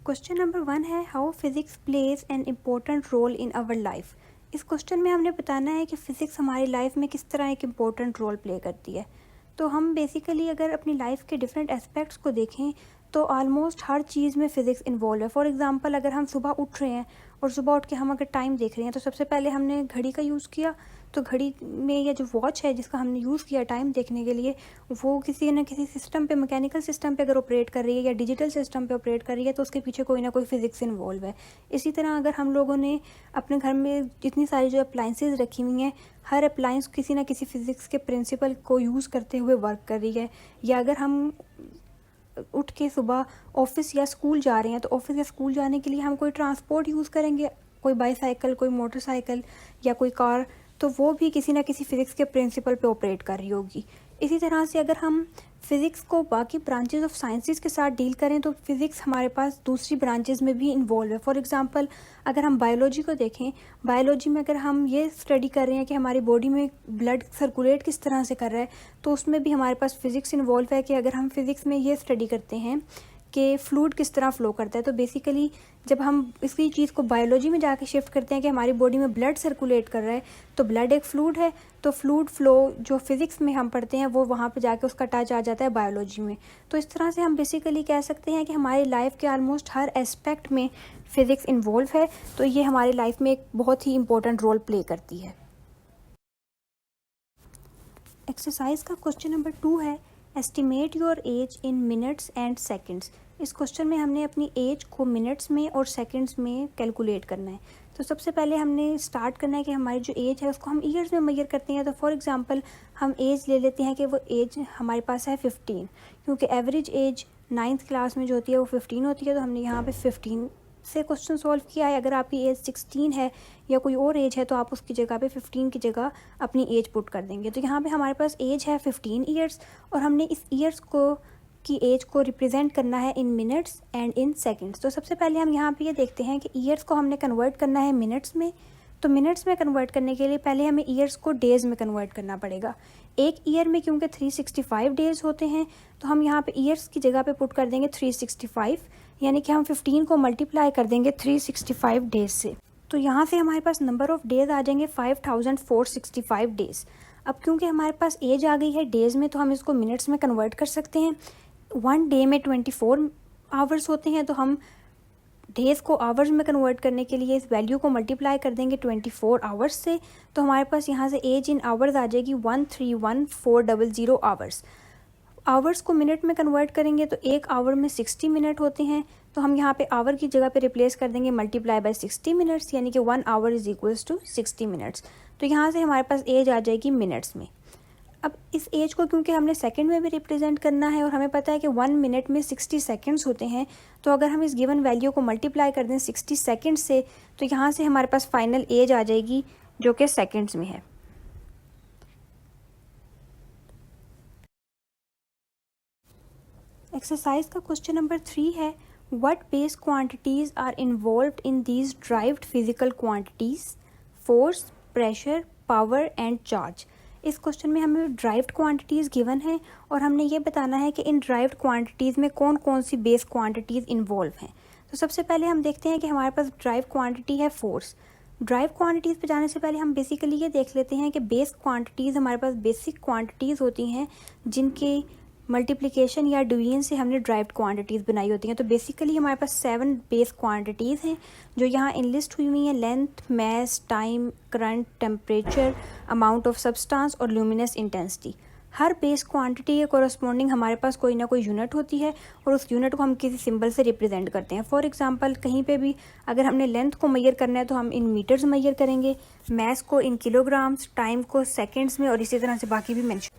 Question number 1 है how physics plays an important role in our life. इस question में हमने बताना है कि फ़िज़िक्स हमारी लाइफ में किस तरह एक इम्पोर्टेंट रोल प्ले करती है। तो हम बेसिकली अगर अपनी लाइफ के डिफरेंट एस्पेक्ट्स को देखें तो ऑलमोस्ट हर चीज़ में फ़िज़िक्स इन्वॉल्व है। फॉर एग्जांपल अगर हम सुबह उठ रहे हैं और सुबह उठ के हम अगर टाइम देख रहे हैं तो सबसे पहले हमने घड़ी का यूज़ किया, तो घड़ी में या जो वॉच है जिसका हमने यूज़ किया टाइम देखने के लिए, वो किसी न किसी सिस्टम पे, मैकेनिकल सिस्टम पे अगर ऑपरेट कर रही है या डिजिटल सिस्टम पे ऑपरेट कर रही है तो उसके पीछे कोई ना कोई फ़िज़िक्स इन्वॉल्व है। इसी तरह अगर हम लोगों ने अपने घर में जितनी सारी जो अप्लाइंसेस रखी हुई हैं, हर अप्लाइंस किसी ना किसी फ़िज़िक्स के प्रिंसिपल को यूज़ करते हुए वर्क कर रही है। या अगर हम उठ के सुबह ऑफिस या स्कूल जा रहे हैं तो ऑफिस या स्कूल जाने के लिए हम कोई ट्रांसपोर्ट यूज़ करेंगे, कोई बाईसाइकिल, कोई मोटरसाइकिल या कोई कार, तो वो भी किसी ना किसी फ़िज़िक्स के प्रिंसिपल पे ऑपरेट कर रही होगी। इसी तरह से अगर हम फ़िज़िक्स को बाकी ब्रांचेस ऑफ साइंसेस के साथ डील करें तो फ़िज़िक्स हमारे पास दूसरी ब्रांचेस में भी इन्वॉल्व है। फॉर एग्जांपल अगर हम बायोलॉजी को देखें, बायोलॉजी में अगर हम ये स्टडी कर रहे हैं कि हमारी बॉडी में ब्लड सर्कुलेट किस तरह से कर रहा है, तो उसमें भी हमारे पास फ़िज़िक्स इन्वॉल्व है। कि अगर हम फ़िज़िक्स में ये स्टडी करते हैं कि फ्लूइड किस तरह फ़्लो करता है, तो बेसिकली जब हम इसी चीज़ को बायोलॉजी में जाके शिफ्ट करते हैं कि हमारी बॉडी में ब्लड सर्कुलेट कर रहा है, तो ब्लड एक फ्लूइड है, तो फ्लूइड फ्लो जो फिज़िक्स में हम पढ़ते हैं वो वहाँ पे जाके उसका टच आ जाता है बायोलॉजी में। तो इस तरह से हम बेसिकली कह सकते हैं कि हमारी लाइफ के ऑलमोस्ट हर एस्पेक्ट में फ़िज़िक्स इन्वॉल्व है। तो ये हमारी लाइफ में एक बहुत ही इंपॉर्टेंट रोल प्ले करती है। एक्सरसाइज का क्वेश्चन नंबर 2 है estimate your age in minutes and seconds. इस क्वेश्चन में हमने अपनी एज को मिनट्स में और सेकंड्स में कैलकुलेट करना है। तो सबसे पहले हमने स्टार्ट करना है कि हमारी जो एज है उसको हम ईयर्स में मेजर करते हैं। तो फॉर एग्जांपल हम एज ले लेते हैं कि वो एज हमारे पास है 15, क्योंकि एवरेज एज 9th क्लास में जो होती है वो 15 होती है। तो हमने यहाँ पे 15 से क्वेश्चन सॉल्व किया है। अगर आपकी एज 16 है या कोई और एज है तो आप उसकी जगह पे 15 की जगह अपनी एज पुट कर देंगे। तो यहाँ पे हमारे पास एज है 15 ईयर्स और हमने इस ईयर्स को की एज को रिप्रेजेंट करना है इन मिनट्स एंड इन सेकंड्स। तो सबसे पहले हम यहाँ पे ये देखते हैं कि ईयर्स को हमने कन्वर्ट करना है मिनट्स में। तो मिनट्स में कन्वर्ट करने के लिए पहले हमें ईयर्स को डेज़ में कन्वर्ट करना पड़ेगा। एक ईयर में क्योंकि 365 डेज़ होते हैं तो हम यहाँ पे ईयर्स की जगह पे पुट कर देंगे 365, यानी कि हम 15 को मल्टीप्लाई कर देंगे 365 डेज़ से। तो यहाँ से हमारे पास नंबर ऑफ़ डेज़ आ जाएंगे 5465 डेज़। अब क्योंकि हमारे पास एज आ गई है डेज़ में तो हम इसको मिनट्स में कन्वर्ट कर सकते हैं। 1 डे में 24 आवर्स होते हैं, तो हम डेज़ को आवर्स में कन्वर्ट करने के लिए इस वैल्यू को मल्टीप्लाई कर देंगे 24 आवर्स से। तो हमारे पास यहाँ से एज इन आवर्स आ जाएगी 131400 आवर्स। आवर्स को मिनट में कन्वर्ट करेंगे तो एक आवर में 60 मिनट होते हैं। तो हम यहाँ पे आवर की जगह पे रिप्लेस कर देंगे मल्टीप्लाई बाय 60 मिनट्स, यानी कि 1 hour is equals to 60 minutes. तो यहाँ से हमारे पास एज आ जाएगी मिनट्स में। अब इस एज को क्योंकि हमने सेकंड में भी रिप्रेजेंट करना है और हमें पता है कि 1 मिनट में 60 सेकंड्स होते हैं, तो अगर हम इस गिवन वैल्यू को मल्टीप्लाई कर दें 60 सेकंड से तो यहाँ से हमारे पास फाइनल एज आ जाएगी जो कि सेकंड्स में है। एक्सरसाइज का क्वेश्चन नंबर 3 है what base quantities are involved in these derived physical quantities, force, pressure, power and charge. इस क्वेश्चन में हमें ड्राइव्ड क्वांटिटीज़ गिवन है और हमने ये बताना है कि इन ड्राइव्ड क्वांटिटीज़ में कौन कौन सी बेस क्वांटिटीज़ इन्वॉल्व हैं। तो सबसे पहले हम देखते हैं कि हमारे पास ड्राइव क्वांटिटी है फोर्स। ड्राइव क्वांटिटीज़ पे जाने से पहले हम बेसिकली ये देख लेते हैं कि बेस क्वांटिटीज़ हमारे पास बेसिक क्वांटिटीज़ होती हैं जिनके मल्टीप्लिकेशन या डिवीजन से हमने ड्राइव्ड क्वांटिटीज़ बनाई होती हैं। तो बेसिकली हमारे पास 7 बेस क्वांटिटीज़ हैं जो यहाँ इनलिस्ट हुई हुई हैं। Length, mass, time, current, temperature, amount of substance और ल्यूमिनस इंटेंसिटी। हर बेस क्वांटिटी के कोरस्पॉन्डिंग हमारे पास कोई ना कोई यूनिट होती है और उस यूनिट को हम किसी सिंबल से रिप्रेजेंट करते हैं। फॉर एग्जांपल कहीं पे भी अगर हमने लेंथ को मैयर करना है तो हम इन मीटर्स मैयर करेंगे, मैस को इन किलोग्राम्स, टाइम को सेकेंड्स में और इसी तरह से बाकी भी मेंशन।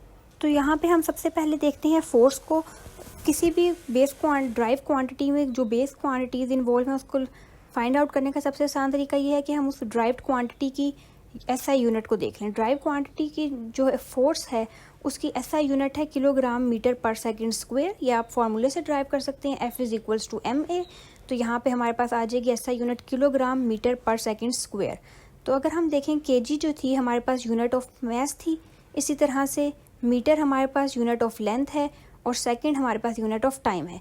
तो यहाँ पे हम सबसे पहले देखते हैं फोर्स को। किसी भी ड्राइव क्वांटिटी में जो बेस क्वांटिटीज़ इन्वॉल्व हैं उसको फाइंड आउट करने का सबसे आसान तरीका ये है कि हम उस ड्राइव्ड क्वांटिटी की एसआई यूनिट को देख लें। ड्राइव क्वांटिटी की जो फोर्स है उसकी एसआई यूनिट है kilogram metre per second square, या आप फॉर्मूले से ड्राइव कर सकते हैं F is equals to MA। तो यहाँ पे हमारे पास आ जाएगी SI unit kilogram metre per second square. तो अगर हम देखें केजी जो थी हमारे पास यूनिट ऑफ मैस थी, इसी तरह से मीटर हमारे पास यूनिट ऑफ लेंथ है और सेकंड हमारे पास यूनिट ऑफ टाइम है।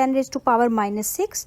10⁻⁻6.